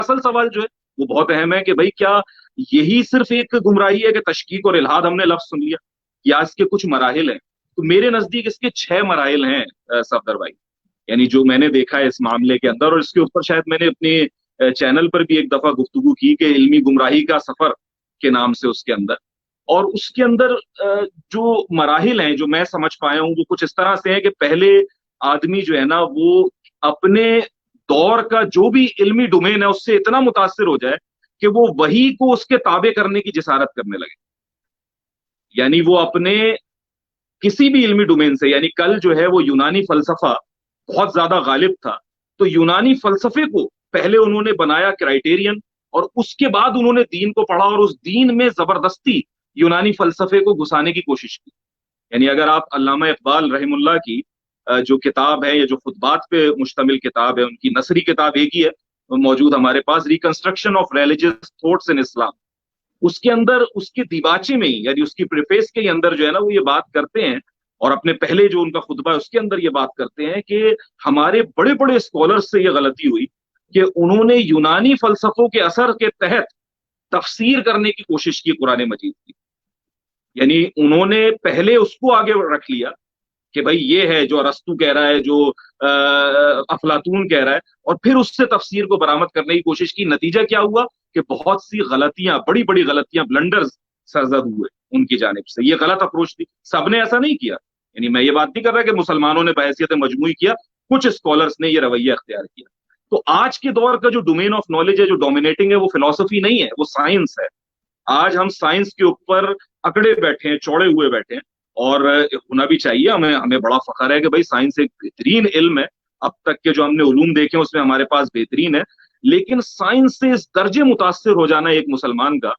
असल सवाल जो है वो बहुत अहम है कि भाई क्या यही सिर्फ एक गुमराही है कि तशकीक और इल्हाद हमने लफ्ज सुन लिया, या इसके कुछ मराहिल हैं? तो मेरे नजदीक इसके 6 मराहिल हैं सफदर भाई, यानी जो मैंने देखा है इस मामले के अंदर। और इसके ऊपर शायद मैंने अपने चैनल पर भी एक दफा गुफ्तगू की कि इल्मी गुमराही का सफर के नाम से उसके अंदर। और उसके अंदर जो मराहिल हैं जो मैं समझ पाया हूँ वो कुछ इस तरह से है कि पहले आदमी जो है ना वो अपने दौर का जो भी इल्मी डोमेन है उससे इतना मुतासिर हो जाए कि वो वही को उसके ताबे करने की जिसारत करने लगे। यानी वो अपने किसी भी इल्मी डोमेन से, यानी कल जो है वो यूनानी फलसफा बहुत ज्यादा गालिब था, तो यूनानी फलसफे को पहले उन्होंने बनाया क्राइटेरियन, और उसके बाद उन्होंने दीन को पढ़ा और उस दीन में जबरदस्ती यूनानी फलसफे को घुसाने की कोशिश की। यानी अगर आप अल्लामा इकबाल रहमुल्लाह की जो किताब है, या जो खुतबात पे मुश्तमिल किताब है, उनकी नसरी किताब एक ही है मौजूद हमारे पास, reconstruction of religious thoughts in Islam, उसके अंदर उसके दिबाचे में ही, यानी उसकी प्रिफेस के अंदर जो है ना वो ये बात करते हैं, और अपने पहले जो उनका खुतबा है उसके अंदर ये बात करते हैं कि हमारे बड़े बड़े स्कॉलर्स से ये गलती हुई कि उन्होंने यूनानी फलसफों के असर के तहत तफसीर करने की कोशिश की कुरान मजीद की। यानी उन्होंने पहले उसको आगे रख लिया कि भाई ये है जो अरस्तु कह रहा है, जो अफलातून कह रहा है, और फिर उससे तफसीर को बरामद करने की कोशिश की। नतीजा क्या हुआ कि बहुत सी गलतियां, बड़ी बड़ी गलतियां, ब्लंडर्स सरजद हुए उनकी जानिब से। ये गलत अप्रोच थी, सबने ऐसा नहीं किया। यानी मैं ये बात नहीं कर रहा कि मुसलमानों ने बहैसियत मजमूई किया, कुछ स्कॉलर्स ने ये रवैया अख्तियार किया। तो आज के दौर का जो डोमेन ऑफ नॉलेज है, जो डोमिनेटिंग है, वो फिलोसफी नहीं है, वो साइंस है। आज हम साइंस के ऊपर अकड़े बैठे हैं, चौड़े हुए बैठे हैं, और होना भी चाहिए। हमें हमें बड़ा फख्र है कि भाई साइंस एक बेहतरीन इल्म है, अब तक के जो हमने उलूम देखे हैं उसमें हमारे पास बेहतरीन है। लेकिन साइंस से इस दर्जे मुतासिर हो जाना एक मुसलमान का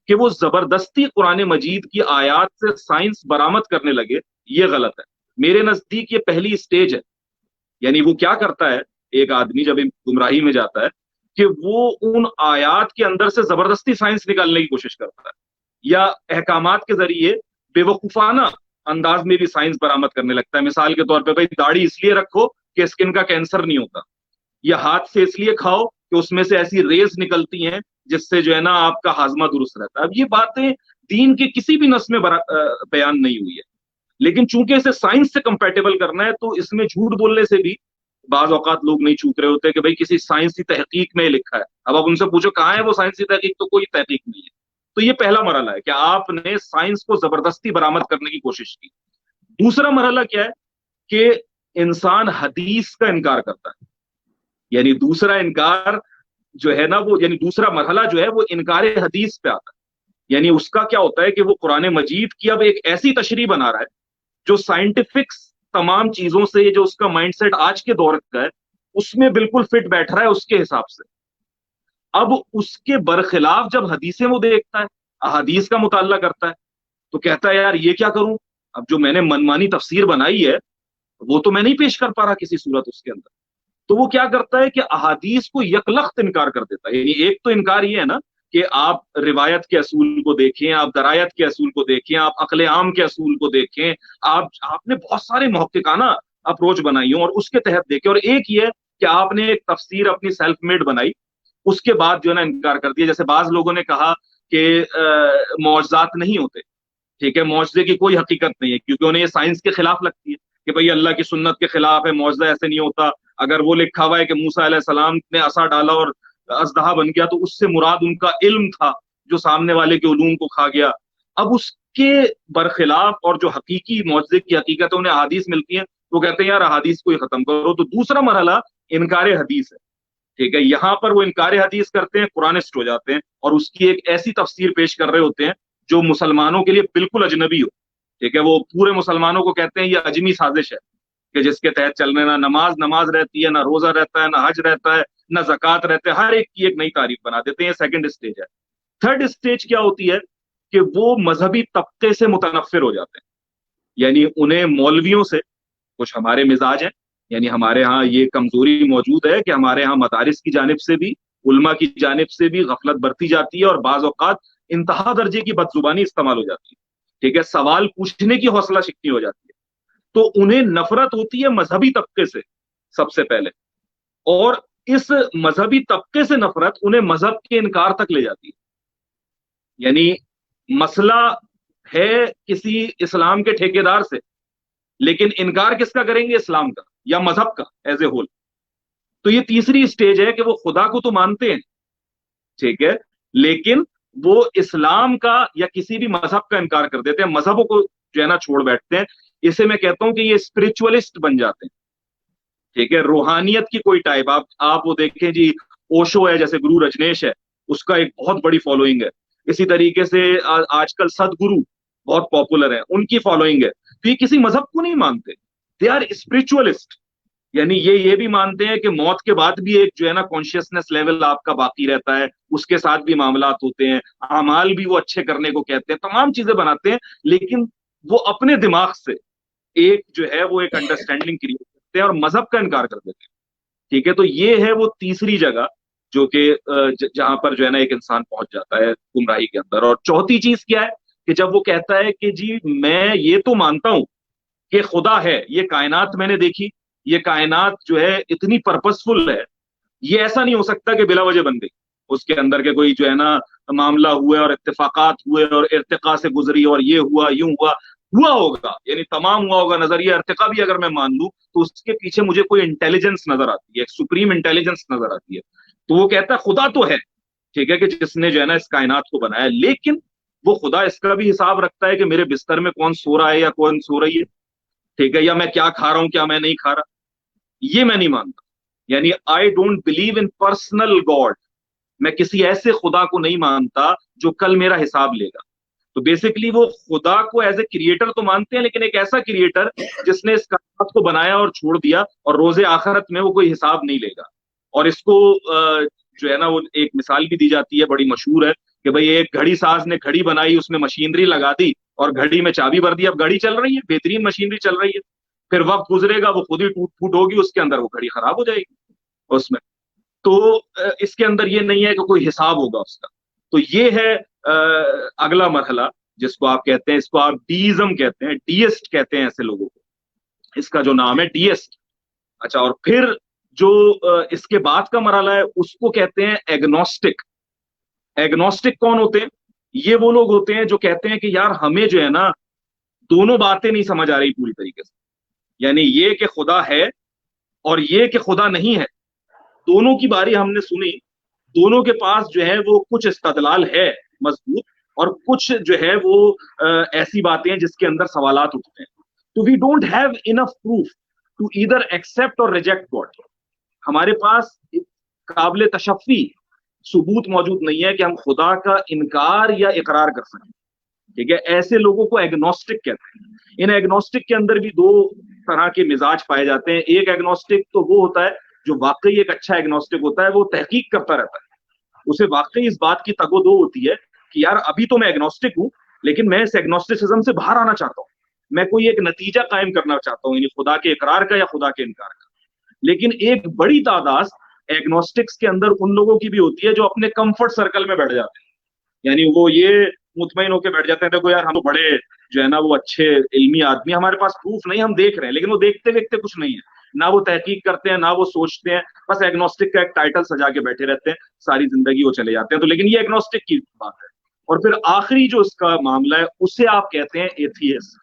कि वो जबरदस्ती कुरान मजीद की आयात से साइंस बरामद करने लगे, ये गलत है। मेरे नजदीक ये पहली स्टेज है। यानी वो क्या करता है एक आदमी जब गुमराही में जाता है कि वो उन आयात के अंदर से जबरदस्ती साइंस निकालने की कोशिश करता है, या अहकामात के जरिए बेवकूफाना अंदाज में भी साइंस बरामद करने लगता है। मिसाल के तौर पे भाई दाढ़ी इसलिए रखो कि स्किन का कैंसर नहीं होता, या हाथ से इसलिए खाओ कि उसमें से ऐसी रेज निकलती हैं जिससे जो है ना आपका हाजमा दुरुस्त रहता है। अब ये बातें दीन के किसी भी नस में बयान नहीं हुई है, लेकिन चूंकि इसे साइंस से कंपेटेबल करना है तो इसमें झूठ बोलने से भी बाज औकात लोग नहीं चूक रहे होते कि भाई किसी साइंसी तहकीक में लिखा है। अब आप उनसे पूछो कहाँ है वो साइंसी तहकीक, तो कोई तहकीक नहीं है। तो ये पहला मरहला है कि आपने साइंस को जबरदस्ती बरामद करने की कोशिश की। दूसरा मरहला क्या है कि इंसान हदीस का इनकार करता है। यानी दूसरा इनकार जो है ना वो, यानी दूसरा मरहला जो है वो इनकार हदीस पे आता है। यानी उसका क्या होता है कि वो कुरान मजीद की अब एक ऐसी तशरीह बना रहा है जो साइंटिफिक तमाम चीजों से, जो उसका माइंडसेट आज के दौर का है उसमें बिल्कुल फिट बैठ रहा है उसके हिसाब से। अब उसके बरखिलाफ जब हदीसें वो देखता है, अहादीस का मुताला करता है, तो कहता है यार ये क्या करूं, अब जो मैंने मनमानी तफसीर बनाई है वो तो मैं नहीं पेश कर पा रहा किसी सूरत उसके अंदर। तो वो क्या करता है कि अहादीस को यकलख्त इनकार कर देता है। यानी एक तो इनकार ये है ना कि आप रिवायत के असूल को देखें, आप दरायत के असूल को देखें, आप अक्ल आम के असूल को देखें, आपने बहुत सारे मुहक्किकाना अप्रोच बनाई हो और उसके तहत देखें। और एक ये है कि आपने एक तफसीर अपनी सेल्फ मेड बनाई, उसके बाद जो है ना इनकार कर दिया। जैसे बाज लोगों ने कहा कि मौजज़ात नहीं होते, ठीक है, मौजज़े की कोई हकीकत नहीं है, क्योंकि उन्हें ये साइंस के खिलाफ लगती है कि भाई अल्लाह की सुन्नत के खिलाफ है, मौजज़ा ऐसे नहीं होता। अगर वो लिखा हुआ है कि मूसा अलैहिस्सलाम ने असा डाला और अजदहा बन गया, तो उससे मुराद उनका इल्म था जो सामने वाले के उलूम को खा गया। अब उसके बरखिलाफ और जो हकीकी मौजज़े की हकीकत है उन्हें अहादीस मिलती है, तो कहते हैं यार अहादीस को ही खत्म करो। तो दूसरा मरहला इनकार हदीस है, ठीक है। यहां पर वो इनकार हदीस करते हैं, कुरानिस्ट हो जाते हैं और उसकी एक ऐसी तफसीर पेश कर रहे होते हैं जो मुसलमानों के लिए बिल्कुल अजनबी हो, ठीक है। वो पूरे मुसलमानों को कहते हैं ये अजमी साजिश है कि जिसके तहत चलने ना नमाज नमाज रहती है, ना रोजा रहता है, ना हज रहता है, ना ज़कात रहते हैं, हर एक की एक नई तारीफ बना देते हैं। सेकंड स्टेज है। थर्ड स्टेज क्या होती है कि वो मजहबी तबके से मुतनफिर हो जाते हैं। यानी उन्हें मौलवियों से, कुछ हमारे मिजाज हैं, यानी हमारे यहाँ ये कमजोरी मौजूद है कि हमारे यहाँ मदारिस की जानिब से भी, उलमा की जानिब से भी गफलत बरती जाती है और बाज औकात इंतहा दर्जे की बदजुबानी इस्तेमाल हो जाती है, ठीक है। सवाल पूछने की हौसला शिकनी हो जाती है। तो उन्हें नफरत होती है मजहबी तबके से सबसे पहले, और इस मजहबी तबके से नफरत उन्हें मजहब के इनकार तक ले जाती है। यानी मसला है किसी इस्लाम के ठेकेदार से, लेकिन इनकार किसका करेंगे? इस्लाम का या मजहब का एज ए होल। तो ये तीसरी स्टेज है कि वो खुदा को तो मानते हैं, ठीक है, लेकिन वो इस्लाम का या किसी भी मजहब का इनकार कर देते हैं, मजहबों को जो है ना छोड़ बैठते हैं। इसे मैं कहता हूं कि ये स्पिरिचुअलिस्ट बन जाते हैं, ठीक है, रूहानियत की कोई टाइप। आप वो देखें जी, ओशो है, जैसे गुरु रजनेश है, उसका एक बहुत बड़ी फॉलोइंग है। इसी तरीके से आजकल सदगुरु बहुत पॉपुलर है, उनकी फॉलोइंग है। तो ये किसी मजहब को नहीं मानते, दे आर स्पिरिचुअलिस्ट। यानी ये भी मानते हैं कि मौत के बाद भी एक जो है ना कॉन्शियसनेस लेवल आपका बाकी रहता है, उसके साथ भी मामलात होते हैं, अमाल भी वो अच्छे करने को कहते हैं, तमाम चीजें बनाते हैं, लेकिन वो अपने दिमाग से एक जो है वो एक अंडरस्टैंडिंग क्रिएट करते हैं और मजहब का इनकार कर देते हैं, ठीक है। तो ये है वो तीसरी जगह जो कि जहां पर जो है ना एक इंसान पहुंच जाता है गुमराही के अंदर। और चौथी चीज क्या है कि जब वो कहता है कि जी मैं ये तो मानता हूं कि खुदा है, ये कायनात मैंने देखी, ये कायनात जो है इतनी पर्पसफुल है, ये ऐसा नहीं हो सकता कि बिला वजह बन गई, उसके अंदर के कोई जो है ना मामला हुए और इत्तेफाकात हुए और इर्तिका से गुजरी और ये हुआ यूं हुआ होगा, यानी तमाम हुआ होगा। नजरिया इर्तिका भी अगर मैं मान लूं तो उसके पीछे मुझे कोई इंटेलिजेंस नजर आती है, एक सुप्रीम इंटेलिजेंस नजर आती है। तो वो कहता है खुदा तो है, ठीक है, कि जिसने जो है ना इस कायनात को बनाया, लेकिन वो खुदा इसका भी हिसाब रखता है कि मेरे बिस्तर में कौन सो रहा है या कौन सो रही है, ठीक है, या मैं क्या खा रहा हूं क्या मैं नहीं खा रहा, ये मैं नहीं मानता। यानी I don't believe in personal God, मैं किसी ऐसे खुदा को नहीं मानता जो कल मेरा हिसाब लेगा। तो बेसिकली वो खुदा को एज ए क्रिएटर तो मानते हैं, लेकिन एक ऐसा क्रिएटर जिसने इस कायनात को बनाया और छोड़ दिया, और रोजे आखिरत में वो कोई हिसाब नहीं लेगा। और इसको जो है ना वो एक मिसाल भी दी जाती है, बड़ी मशहूर है, कि भाई एक घड़ी साज ने घड़ी बनाई, उसमें मशीनरी लगा दी और घड़ी में चाबी भर दी, अब घड़ी चल रही है, बेहतरीन मशीनरी चल रही है। फिर वक्त गुजरेगा, वो खुद ही टूट फूट होगी, उसके अंदर वो घड़ी खराब हो जाएगी उसमें। तो इसके अंदर ये नहीं है कि कोई हिसाब होगा उसका। तो ये है अगला मरहला जिसको आप कहते हैं, इसको आप डीइज्म कहते हैं, डीएस्ट कहते हैं ऐसे लोगों को, इसका जो नाम है डीएस्ट। अच्छा, और फिर जो इसके बाद का मरहला है उसको कहते हैं एग्नोस्टिक। एग्नोस्टिक कौन होते हैं? ये वो लोग होते हैं जो कहते हैं कि यार हमें जो है ना दोनों बातें नहीं समझ आ रही पूरी तरीके से, यानी ये कि खुदा है और ये कि खुदा नहीं है, दोनों की बारी हमने सुनी, दोनों के पास जो है वो कुछ इस्तदलाल है मजबूत, और कुछ जो है वो ऐसी बातें हैं जिसके अंदर सवालात उठते हैं। तो we don't have enough proof to either accept और रिजेक्ट गॉड। हमारे पास काबिल तशफ़ी सबूत मौजूद नहीं है कि हम खुदा का इनकार या इकरार कर सकें, ठीक है। ऐसे लोगों को एग्नोस्टिक कहते हैं। इन एग्नोस्टिक के अंदर भी दो तरह के मिजाज पाए जाते हैं। एक एग्नोस्टिक तो वो होता है जो वाकई एक अच्छा एग्नोस्टिक होता है, वो तहकीक करता रहता है, उसे वाकई इस बात की तगोदो होती है कि यार अभी तो मैं एग्नोस्टिक हूं, लेकिन मैं इस एग्नोस्टिसिज्म से बाहर आना चाहता हूं, मैं कोई एक नतीजा कायम करना चाहता हूं, यानी खुदा के इकरार का या खुदा के इनकार का। लेकिन एक बड़ी तादाद एग्नोस्टिक्स के अंदर उन लोगों की भी होती है जो अपने कंफर्ट सर्कल में बैठ जाते हैं, यानी वो ये मुतमईन होकर बैठ जाते हैं, देखो यार हम तो बड़े जो है ना वो अच्छे इल्मी आदमी, हमारे पास प्रूफ नहीं, हम देख रहे हैं, लेकिन वो देखते देखते कुछ नहीं है, ना वो तहकीक करते हैं ना वो सोचते हैं, बस एग्नोस्टिक का एक टाइटल सजा के बैठे रहते हैं, सारी जिंदगी वो चले जाते हैं। तो लेकिन ये एग्नोस्टिक की बात है। और फिर आखिरी जो इसका मामला है उसे आप कहते हैं एथियस्ट,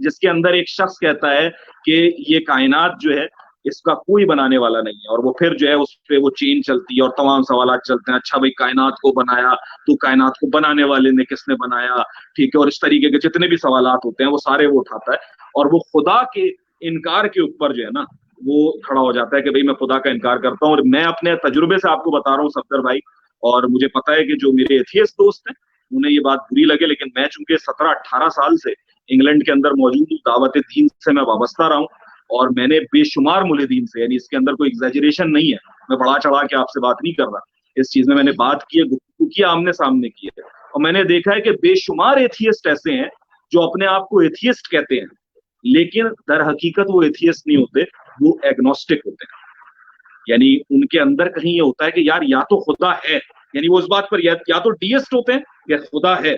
जिसके अंदर एक शख्स कहता है कि ये कायनात जो है इसका कोई बनाने वाला नहीं है, और वो फिर जो है उस पर वो चेन चलती है और तमाम सवाल चलते हैं, अच्छा भाई कायनात को बनाया तो कायनात को बनाने वाले ने किसने बनाया, ठीक है, और इस तरीके के जितने भी सवालात होते हैं वो सारे वो उठाता है, और वो खुदा के इनकार के ऊपर जो है ना वो खड़ा हो जाता है कि भाई मैं खुदा का इनकार करता हूँ। और मैं अपने तजुर्बे से आपको बता रहा हूँ सफदर भाई, और मुझे पता है कि जो मेरे एथियस्ट दोस्त हैं उन्हें ये बात बुरी लगे, लेकिन मैं चूंकि 17-18 साल से इंग्लैंड के अंदर मौजूद हूँ, दावत दीन से मैं वाबस्ता रहा हूँ, और मैंने बेशुमार मुल्हिदीन से, यानी इसके अंदर कोई एग्जैजरेशन नहीं है, मैं बढ़ा चढ़ा के आपसे बात नहीं कर रहा, इस चीज में मैंने बात की है, गुफ्तगू की, आमने सामने की है, और मैंने देखा है कि बेशुमार एथियस्ट ऐसे हैं जो अपने आप को एथियस्ट कहते हैं, लेकिन दर हकीकत वो एथियस्ट नहीं होते, वो एग्नोस्टिक होते हैं। यानी उनके अंदर कहीं ये होता है कि यार या तो खुदा है, यानी वो इस बात पर या तो डीएस्ट होते हैं या खुदा है,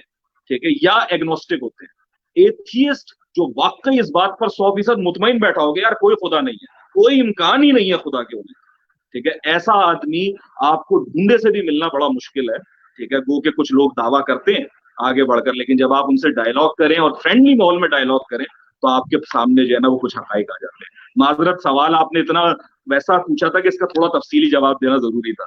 ठीक है, या एग्नोस्टिक होते हैं। एथियस्ट जो वाकई इस बात पर 100% मुतमईन बैठा होगा यार कोई खुदा नहीं है, कोई इम्कान ही नहीं है खुदा के होने, ٹھیک ہے. ایسا آدمی آپ کو ڈھونڈے سے بھی ملنا بڑا مشکل ہے. ٹھیک ہے, گو کہ کچھ لوگ دعویٰ کرتے ہیں آگے بڑھ کر, لیکن جب آپ ان سے ڈائلاگ کریں اور فرینڈلی ماحول میں ڈائلاگ کریں تو آپ کے سامنے جو ہے نا وہ کچھ حقائق آ جاتے ہیں. معذرت, سوال آپ نے اتنا ویسا پوچھا تھا کہ اس کا تھوڑا تفصیلی جواب دینا ضروری تھا.